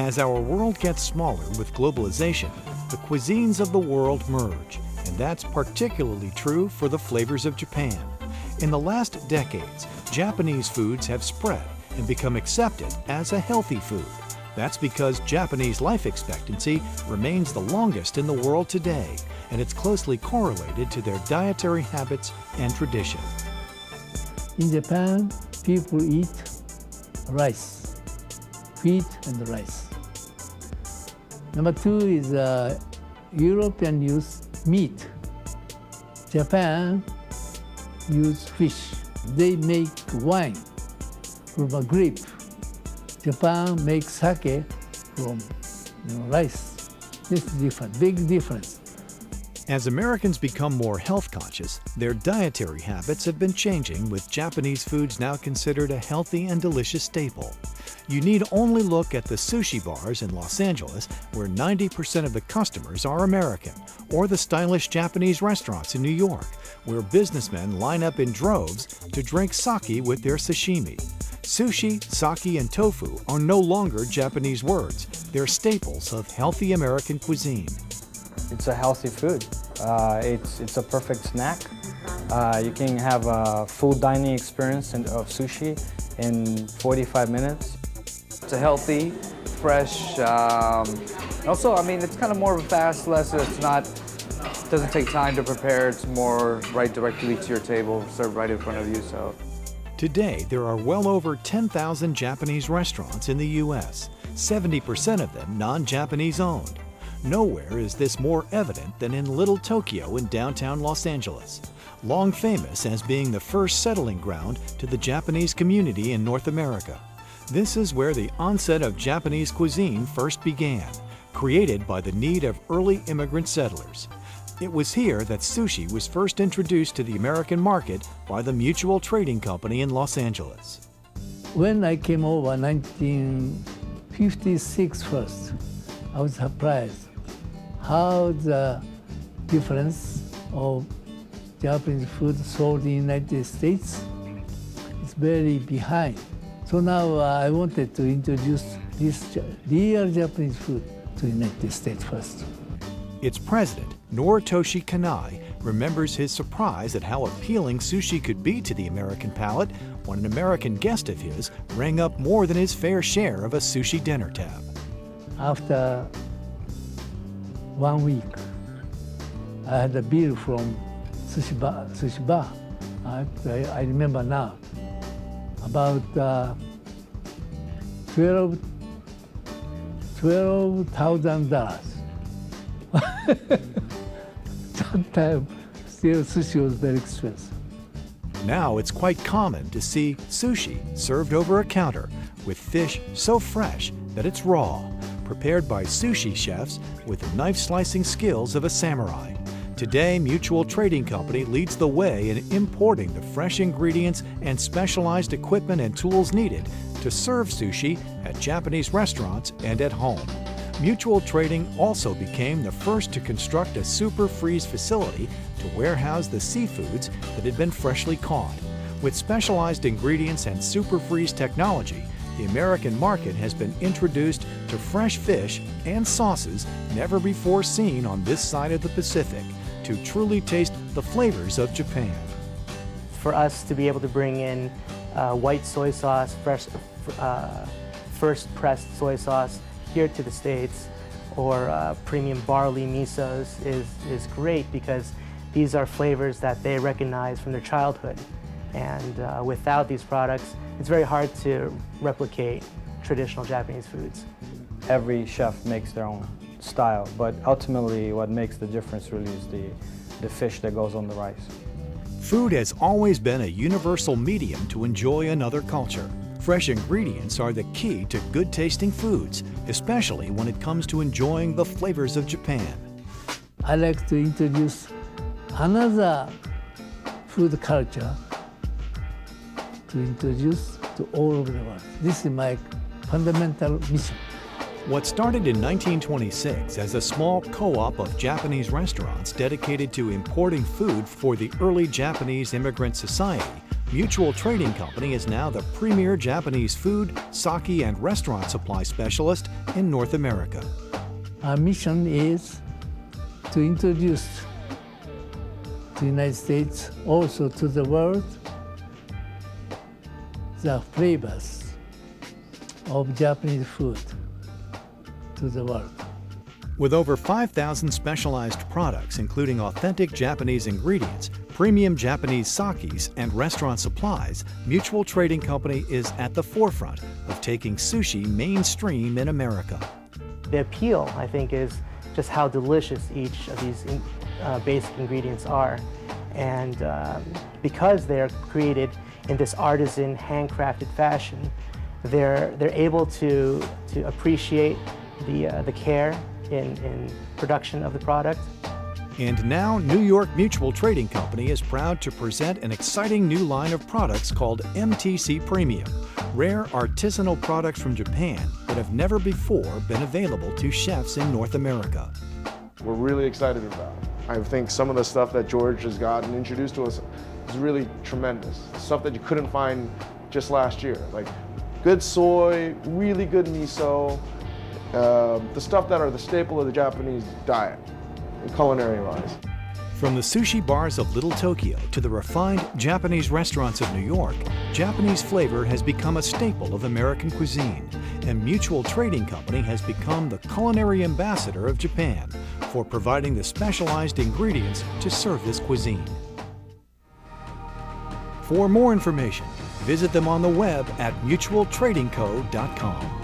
As our world gets smaller with globalization, the cuisines of the world merge, and that's particularly true for the flavors of Japan. In the last decades, Japanese foods have spread and become accepted as a healthy food. That's because Japanese life expectancy remains the longest in the world today, and it's closely correlated to their dietary habits and tradition. In Japan, people eat rice, wheat and rice. Number two is European use meat. Japan use fish. They make wine from a grape. Japan makes sake from rice. This is different, big difference. As Americans become more health conscious, their dietary habits have been changing, with Japanese foods now considered a healthy and delicious staple. You need only look at the sushi bars in Los Angeles, where 90% of the customers are American, or the stylish Japanese restaurants in New York, where businessmen line up in droves to drink sake with their sashimi. Sushi, sake, and tofu are no longer Japanese words. They're staples of healthy American cuisine. It's a healthy food. It's a perfect snack. You can have a full dining experience of sushi in 45 minutes. It's a healthy, fresh, also, I mean, it's kind of more of a fast, doesn't take time to prepare. It's more right directly to your table, served right in front of you, so. Today, there are well over 10,000 Japanese restaurants in the U.S., 70% of them non-Japanese owned. Nowhere is this more evident than in Little Tokyo in downtown Los Angeles, long famous as being the first settling ground to the Japanese community in North America. This is where the onset of Japanese cuisine first began, created by the need of early immigrant settlers. It was here that sushi was first introduced to the American market by the Mutual Trading Company in Los Angeles. When I came over in 1956 first, I was surprised how the difference of Japanese food sold in the United States is very behind. So now I wanted to introduce this real Japanese food to the United States first. Its president, Noritoshi Kanai, remembers his surprise at how appealing sushi could be to the American palate when an American guest of his rang up more than his fair share of a sushi dinner tab. After 1 week, I had a bill from sushi bar. I remember now, about $12,000. Sometimes still sushi was very expensive. Now it's quite common to see sushi served over a counter with fish so fresh that it's raw, prepared by sushi chefs with the knife-slicing skills of a samurai. Today, Mutual Trading Company leads the way in importing the fresh ingredients and specialized equipment and tools needed to serve sushi at Japanese restaurants and at home. Mutual Trading also became the first to construct a super freeze facility to warehouse the seafoods that had been freshly caught. With specialized ingredients and super freeze technology, the American market has been introduced to fresh fish and sauces never before seen on this side of the Pacific to truly taste the flavors of Japan. For us to be able to bring in white soy sauce, fresh, first pressed soy sauce here to the States, or premium barley misos is great, because these are flavors that they recognize from their childhood. And without these products, it's very hard to replicate traditional Japanese foods. Every chef makes their own style, but ultimately what makes the difference really is the fish that goes on the rice. Food has always been a universal medium to enjoy another culture. Fresh ingredients are the key to good-tasting foods, especially when it comes to enjoying the flavors of Japan. I like to introduce another food culture to introduce to all over the world. This is my fundamental mission. What started in 1926 as a small co-op of Japanese restaurants dedicated to importing food for the early Japanese immigrant society Mutual Trading Company is now the premier Japanese food, sake, and restaurant supply specialist in North America. Our mission is to introduce to the United States, also to the world, the flavors of Japanese food to the world. With over 5,000 specialized products, including authentic Japanese ingredients, premium Japanese sakes, and restaurant supplies, Mutual Trading Company is at the forefront of taking sushi mainstream in America. The appeal, I think, is just how delicious each of these basic ingredients are. And because they're created in this artisan, handcrafted fashion, they're able to appreciate the care in production of the product. And now, New York Mutual Trading Company is proud to present an exciting new line of products called MTC Premium, rare artisanal products from Japan that have never before been available to chefs in North America. We're really excited about it. I think some of the stuff that George has gotten introduced to us is really tremendous. Stuff that you couldn't find just last year, like good soy, really good miso, the stuff that are the staple of the Japanese diet, culinary-wise. From the sushi bars of Little Tokyo to the refined Japanese restaurants of New York, Japanese flavor has become a staple of American cuisine, and Mutual Trading Company has become the culinary ambassador of Japan for providing the specialized ingredients to serve this cuisine. For more information, visit them on the web at mutualtradingco.com.